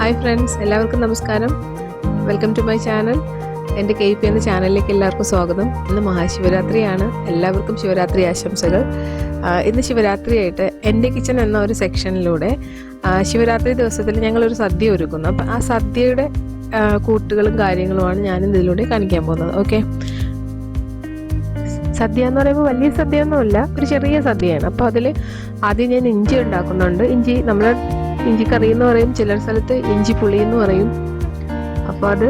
Hi friends, എല്ലാവർക്കും നമസ്കാരം. Welcome to my channel. എൻ്റെ KP എന്ന ചാനലിലേക്ക് എല്ലാവർക്കും സ്വാഗതം. ഇന്ന് മഹാശിവരാത്രിയാണ്. എല്ലാവർക്കും ശിവരാത്രി ആശംസകൾ. ഇന്ന് ശിവരാത്രിയായിട്ട് എൻ്റെ കിച്ചൺ എന്ന ഒരു സെക്ഷനിലൂടെ ശിവരാത്രി ദിവസത്തിൽ ഞങ്ങളൊരു സദ്യ ഒരുക്കുന്നു. അപ്പം ആ സദ്യയുടെ കൂട്ടുകളും കാര്യങ്ങളുമാണ് ഞാനിന്ന് ഇതിലൂടെ കാണിക്കാൻ പോകുന്നത്. ഓക്കെ, സദ്യ എന്ന് പറയുമ്പോൾ വലിയ സദ്യയൊന്നുമില്ല, ഒരു ചെറിയ സദ്യയാണ്. അപ്പോൾ അതിൽ ആദ്യം ഞാൻ ഇഞ്ചി ഉണ്ടാക്കുന്നുണ്ട്. നമ്മൾ ഇഞ്ചിക്കറി എന്ന് പറയും, ചില സ്ഥലത്ത് ഇഞ്ചി പുളി എന്ന് പറയും. അപ്പോൾ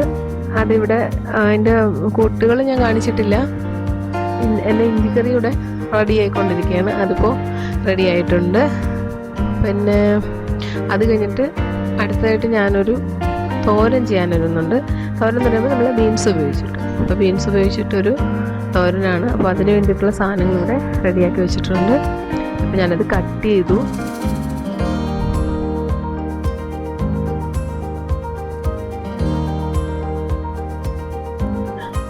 അതിവിടെ അതിൻ്റെ കൂട്ടുകൾ ഞാൻ കാണിച്ചിട്ടില്ല. എൻ്റെ ഇഞ്ചിക്കറി ഇവിടെ റെഡി ആയിക്കൊണ്ടിരിക്കുകയാണ്. അതിപ്പോൾ റെഡി ആയിട്ടുണ്ട്. പിന്നെ അത് കഴിഞ്ഞിട്ട് അടുത്തതായിട്ട് ഞാനൊരു തോരൻ ചെയ്യാനൊരുന്നുണ്ട്. തോരൻ എന്ന് പറയുമ്പോൾ നമ്മൾ ബീൻസ് ഉപയോഗിച്ചിട്ട്, അപ്പോൾ ബീൻസ് ഉപയോഗിച്ചിട്ടൊരു തോരനാണ്. അപ്പോൾ അതിന് വേണ്ടിയിട്ടുള്ള സാധനങ്ങൾ ഇവിടെ റെഡിയാക്കി വെച്ചിട്ടുണ്ട്. അപ്പോൾ ഞാനത് കട്ട് ചെയ്തു.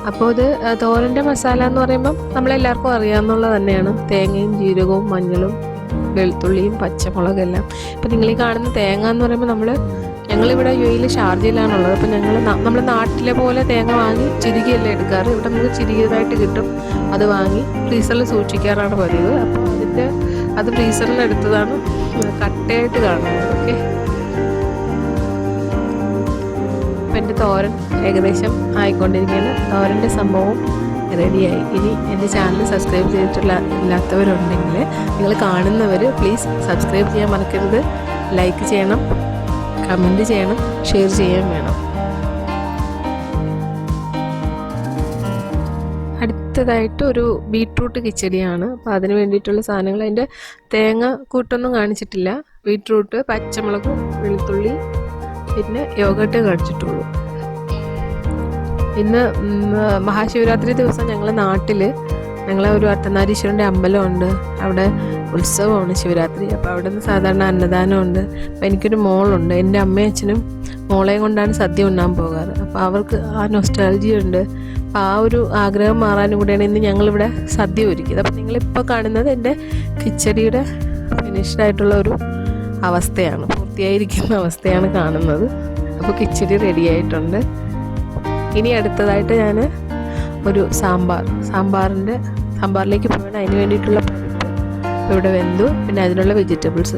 അപ്പോൾ ഇത് തോരൻ്റെ മസാല എന്ന് പറയുമ്പം നമ്മളെല്ലാവർക്കും അറിയാവുന്നത് തന്നെയാണ്. തേങ്ങയും ജീരകവും മഞ്ഞളും വെളുത്തുള്ളിയും പച്ചമുളകെല്ലാം. ഇപ്പോൾ നിങ്ങൾ ഈ കാണുന്ന തേങ്ങ എന്ന് പറയുമ്പോൾ ഞങ്ങളിവിടെ UAE ഷാർജയിലാണുള്ളത്. അപ്പോൾ നമ്മൾ നാട്ടിലെ പോലെ തേങ്ങ വാങ്ങി ചിരുകിയല്ലേ എടുക്കാറ്. ഇവിടെ നമുക്ക് ചിരുകിയതായിട്ട് കിട്ടും. അത് വാങ്ങി ഫ്രീസറിൽ സൂക്ഷിക്കാറാണ് പതിവ്. അപ്പോൾ അത് ഫ്രീസറിൽ എടുത്തതാണ് കട്ടയായിട്ട് കാണുന്നത്. ഓക്കെ, അപ്പം എൻ്റെ തോരൻ ഏകദേശം ആയിക്കൊണ്ടിരിക്കുകയാണ്. തോരൻ്റെ സംഭവം റെഡിയായി. ഇനി എൻ്റെ ചാനൽ സബ്സ്ക്രൈബ് ഇല്ലാത്തവരുണ്ടെങ്കിൽ നിങ്ങൾ കാണുന്നവർ പ്ലീസ് സബ്സ്ക്രൈബ് ചെയ്യാൻ മറക്കരുത്. ലൈക്ക് ചെയ്യണം, കമൻറ്റ് ചെയ്യണം, ഷെയർ ചെയ്യാൻ വേണം. അടുത്തതായിട്ട് ഒരു ബീട്രൂട്ട് കിച്ചടിയാണ്. അപ്പോൾ അതിന് വേണ്ടിയിട്ടുള്ള സാധനങ്ങൾ, അതിൻ്റെ തേങ്ങ കൂട്ടൊന്നും കാണിച്ചിട്ടില്ല. ബീട്രൂട്ട്, പച്ചമുളക്, വെളുത്തുള്ളി, പിന്നെ യോഗട്ട് കാണിച്ചിട്ടുള്ളൂ. ഇന്ന് മഹാശിവരാത്രി ദിവസം ഞങ്ങളെ ഒരു അർദ്ധനാരീശ്വരൻ്റെ അമ്പലമുണ്ട്. അവിടെ ഉത്സവമാണ് ശിവരാത്രി. അപ്പോൾ അവിടെ നിന്ന് സാധാരണ അന്നദാനമുണ്ട്. അപ്പോൾ എനിക്കൊരു മോളുണ്ട്. എൻ്റെ അമ്മയും അച്ഛനും മോളെയും കൊണ്ടാണ് സദ്യ ഉണ്ണാൻ പോകാറ്. അപ്പോൾ അവർക്ക് ആ നൊസ്റ്റാൾജിയുണ്ട്. അപ്പോൾ ആ ഒരു ആഗ്രഹം മാറാനും കൂടെയാണ് ഇന്ന് ഞങ്ങളിവിടെ സദ്യ ഒരുക്കിയത്. അപ്പോൾ നിങ്ങളിപ്പോൾ കാണുന്നത് എൻ്റെ കിച്ചടിയുടെ ഫിനിഷ്ഡായിട്ടുള്ള ഒരു അവസ്ഥയാണ്, പൂർത്തിയായിരിക്കുന്ന അവസ്ഥയാണ് കാണുന്നത്. അപ്പോൾ കിച്ചടി റെഡിയായിട്ടുണ്ട്. ഇനി അടുത്തതായിട്ട് ഞാൻ ഒരു സാമ്പാറിലേക്ക് പോകണം. അതിന് വേണ്ടിയിട്ടുള്ള പരിപ്പ് ഇവിടെ വെന്തു. പിന്നെ അതിനുള്ള വെജിറ്റബിൾസ്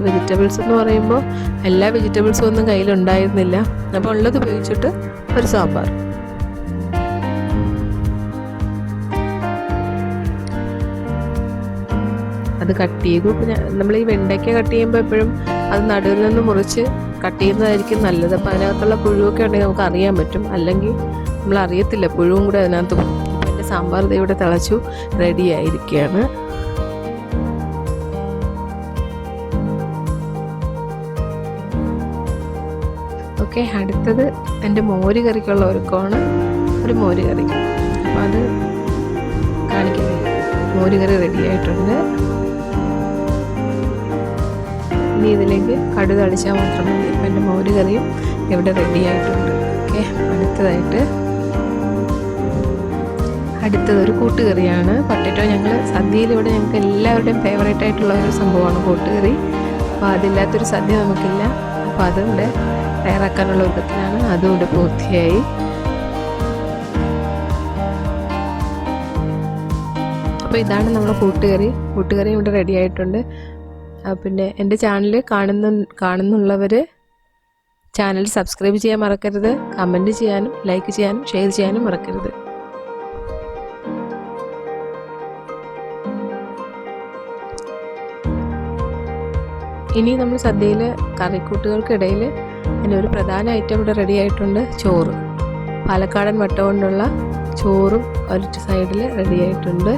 എന്ന് പറയുമ്പോൾ എല്ലാ വെജിറ്റബിൾസും ഒന്നും കയ്യിലുണ്ടായിരുന്നില്ല. അപ്പോൾ ഉള്ളത് ഉപയോഗിച്ചിട്ട് ഒരു സാമ്പാർ. അത് കട്ട് ചെയ്തു. പിന്നെ നമ്മൾ ഈ വെണ്ടയ്ക്ക കട്ട് ചെയ്യുമ്പോൾ എപ്പോഴും അത് നടുവിൽ നിന്ന് മുറിച്ച് കട്ട് ചെയ്യുന്നതായിരിക്കും നല്ലത്. അപ്പോൾ അതിനകത്തുള്ള പുഴുവൊക്കെ ഉണ്ടെങ്കിൽ നമുക്ക് അറിയാൻ പറ്റും. അല്ലെങ്കിൽ നമ്മൾ അറിയത്തില്ല, പുഴുവും കൂടെ അതിനകത്ത് പോകും. അപ്പോൾ എൻ്റെ സാമ്പാർ ഇവിടെ തിളച്ചു റെഡി ആയിരിക്കുകയാണ്. ഓക്കെ, അടുത്തത് എൻ്റെ മോര് കറിക്കുള്ള ഒരുക്കമാണ്. ഒരു മോര് കറി, അപ്പോൾ അത് കാണിക്കുന്നത്. മോര് കറി റെഡി ആയിട്ടുണ്ട്. ഇനി ഇതിലേക്ക് കടുക് അടിച്ചാൽ മാത്രം മതി. അപ്പം എൻ്റെ മോര് കറിയും ഇവിടെ റെഡി ആയിട്ടുണ്ട്. ഓക്കെ, അടുത്തതൊരു കൂട്ടുകറിയാണ്. പൊട്ടറ്റോ. സദ്യയിലിവിടെ ഞങ്ങൾക്ക് എല്ലാവരുടെയും ഫേവറേറ്റ് ആയിട്ടുള്ള ഒരു സംഭവമാണ് കൂട്ടുകറി. അപ്പോൾ അതില്ലാത്തൊരു സദ്യ നമുക്കില്ല. അപ്പോൾ അതിവിടെ തയ്യാറാക്കാനുള്ള ഒരുക്കത്തിലാണ്. അതും ഇവിടെ പൂർത്തിയായി. അപ്പോൾ ഇതാണ് നമ്മുടെ കൂട്ടുകറി ഇവിടെ റെഡി ആയിട്ടുണ്ട്. പിന്നെ എൻ്റെ ചാനൽ കാണുന്നുള്ളവർ ചാനൽ സബ്സ്ക്രൈബ് ചെയ്യാൻ മറക്കരുത്. കമൻറ്റ് ചെയ്യാനും ലൈക്ക് ചെയ്യാനും ഷെയർ ചെയ്യാനും മറക്കരുത്. ഇനി നമ്മൾ സദ്യയിലെ കറിക്കൂട്ടുകൾക്കിടയിൽ അതിൻ്റെ ഒരു പ്രധാന ഐറ്റം ഇവിടെ റെഡി ആയിട്ടുണ്ട്. ചോറ്, പാലക്കാടൻ വട്ട കൊണ്ടുള്ള ചോറും ഒരു സൈഡിൽ റെഡി ആയിട്ടുണ്ട്.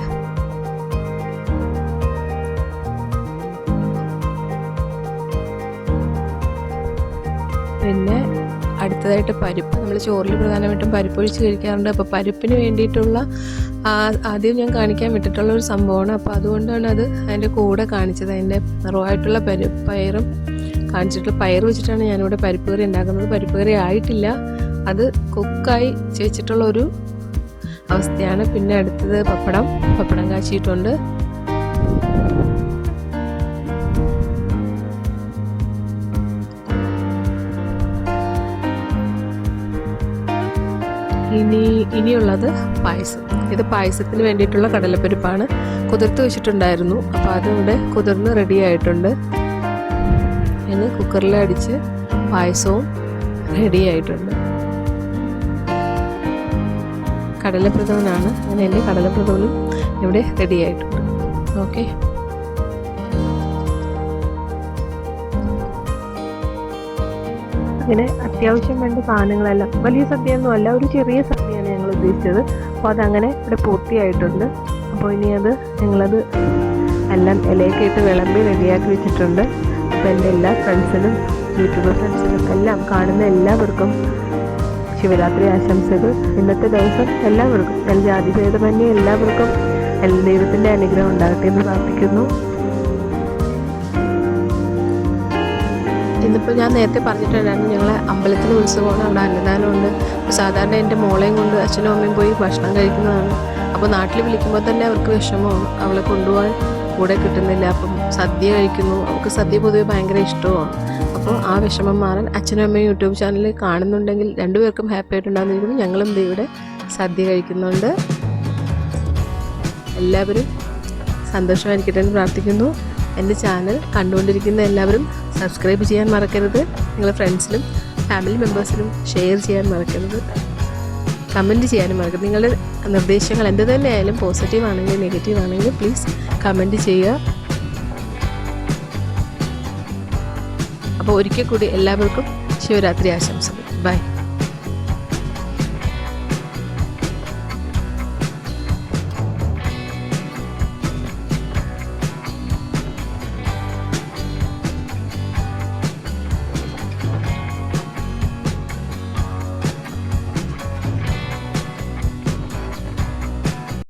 പിന്നെ അടുത്തതായിട്ട് പരിപ്പ്. നമ്മൾ ചോറിൽ പ്രധാനമായിട്ടും പരിപ്പ് ഒഴിച്ച് കഴിക്കാറുണ്ട്. അപ്പോൾ പരിപ്പിന് വേണ്ടിയിട്ടുള്ള ആദ്യം ഞാൻ കാണിക്കാൻ വിട്ടിട്ടുള്ള ഒരു സംഭവമാണ്. അപ്പോൾ അതുകൊണ്ടാണ് അതിൻ്റെ കൂടെ കാണിച്ചത്. അതിൻ്റെ നിറവായിട്ടുള്ള പയറും കാണിച്ചിട്ടുള്ള പയർ വെച്ചിട്ടാണ് ഞാനിവിടെ പരിപ്പ് കറി ഉണ്ടാക്കുന്നത്. പരിപ്പ് കറി ആയിട്ടില്ല, അത് കുക്കായി വെച്ചിട്ടുള്ള ഒരു അവസ്ഥയാണ്. പിന്നെ അടുത്തത് പപ്പടം കാച്ചിയിട്ടുണ്ട്. ഇനിയുള്ളത് പായസം. ഇത് പായസത്തിന് വേണ്ടിയിട്ടുള്ള കടലപ്പരിപ്പാണ്. കുതിർത്ത് വെച്ചിട്ടുണ്ടായിരുന്നു. അപ്പോൾ അതിവിടെ കുതിർന്ന് റെഡി ആയിട്ടുണ്ട്. ഇനി കുക്കറിൽ അടിച്ച് പായസവും റെഡി ആയിട്ടുണ്ട്. കടലപ്രഥമനാണ്. അങ്ങനെ എൻ്റെ കടലപ്രഥമനും ഇവിടെ റെഡി ആയിട്ടുണ്ട്. ഓക്കെ, അങ്ങനെ അത്യാവശ്യം വേണ്ട സാധനങ്ങളെല്ലാം, വലിയ സദ്യയൊന്നും അല്ല, ഒരു ചെറിയ സദ്യയാണ് ഞങ്ങൾ ഉദ്ദേശിച്ചത്. അപ്പോൾ അതങ്ങനെ ഇവിടെ പൂർത്തിയായിട്ടുണ്ട്. അപ്പോൾ ഇനി ഞങ്ങളത് എല്ലാം ഇലയൊക്കെ ഇട്ട് വിളമ്പി റെഡിയാക്കി വെച്ചിട്ടുണ്ട്. അപ്പോൾ എൻ്റെ എല്ലാ ഫ്രണ്ട്സിനും, യൂട്യൂബർ ഫ്രണ്ട്സിനും എല്ലാം, കാണുന്ന എല്ലാവർക്കും ശിവരാത്രി ആശംസകൾ. ഇന്നത്തെ ദിവസം എല്ലാവർക്കും, നല്ല ജാതിഭേദമന്യേ എല്ലാവർക്കും ദൈവത്തിൻ്റെ അനുഗ്രഹം ഉണ്ടാകട്ടെ എന്ന് പ്രാർത്ഥിക്കുന്നു. ഇന്നിപ്പോൾ ഞാൻ നേരത്തെ പറഞ്ഞിട്ടുണ്ടായിരുന്നു, ഞങ്ങളെ അമ്പലത്തിൽ ഉത്സവമാണ്, അവിടെ അന്നദാനമുണ്ട്. അപ്പോൾ സാധാരണ എൻ്റെ മോളെയും കൊണ്ട് അച്ഛനും അമ്മയും പോയി ഭക്ഷണം കഴിക്കുന്നതാണ്. അപ്പോൾ നാട്ടിൽ വിളിക്കുമ്പോൾ തന്നെ അവർക്ക് വിഷമമാണ്, അവളെ കൊണ്ടുപോകാൻ കൂടെ കിട്ടുന്നില്ല. അപ്പം സദ്യ കഴിക്കുന്നു, അവൾക്ക് സദ്യ പൊതുവെ ഭയങ്കര ഇഷ്ടമാണ്. അപ്പോൾ ആ വിഷമം മാറാൻ അച്ഛനും അമ്മയും യൂട്യൂബ് ചാനലിൽ കാണുന്നുണ്ടെങ്കിൽ രണ്ടുപേർക്കും ഹാപ്പി ആയിട്ടുണ്ടാകുന്നിരിക്കുന്നു. ഞങ്ങളും ഇവിടെ സദ്യ കഴിക്കുന്നുണ്ട്. എല്ലാവരും സന്തോഷമായിരിക്കട്ടെ എന്ന് പ്രാർത്ഥിക്കുന്നു. എൻ്റെ ചാനൽ കണ്ടുകൊണ്ടിരിക്കുന്ന എല്ലാവരും സബ്സ്ക്രൈബ് ചെയ്യാൻ മറക്കരുത്. നിങ്ങളുടെ ഫ്രണ്ട്സിനും ഫാമിലി മെമ്പേഴ്സിനും ഷെയർ ചെയ്യാൻ മറക്കരുത്. കമൻറ്റ് ചെയ്യാനും മറക്കരുത്. നിങ്ങളുടെ നിർദ്ദേശങ്ങൾ എന്ത് തന്നെയായാലും, പോസിറ്റീവ് ആണെങ്കിലും നെഗറ്റീവ് ആണെങ്കിലും പ്ലീസ് കമൻറ്റ് ചെയ്യുക. അപ്പോൾ ഒരിക്കൽ കൂടി എല്ലാവർക്കും ശിവരാത്രി ആശംസകൾ. ബൈ.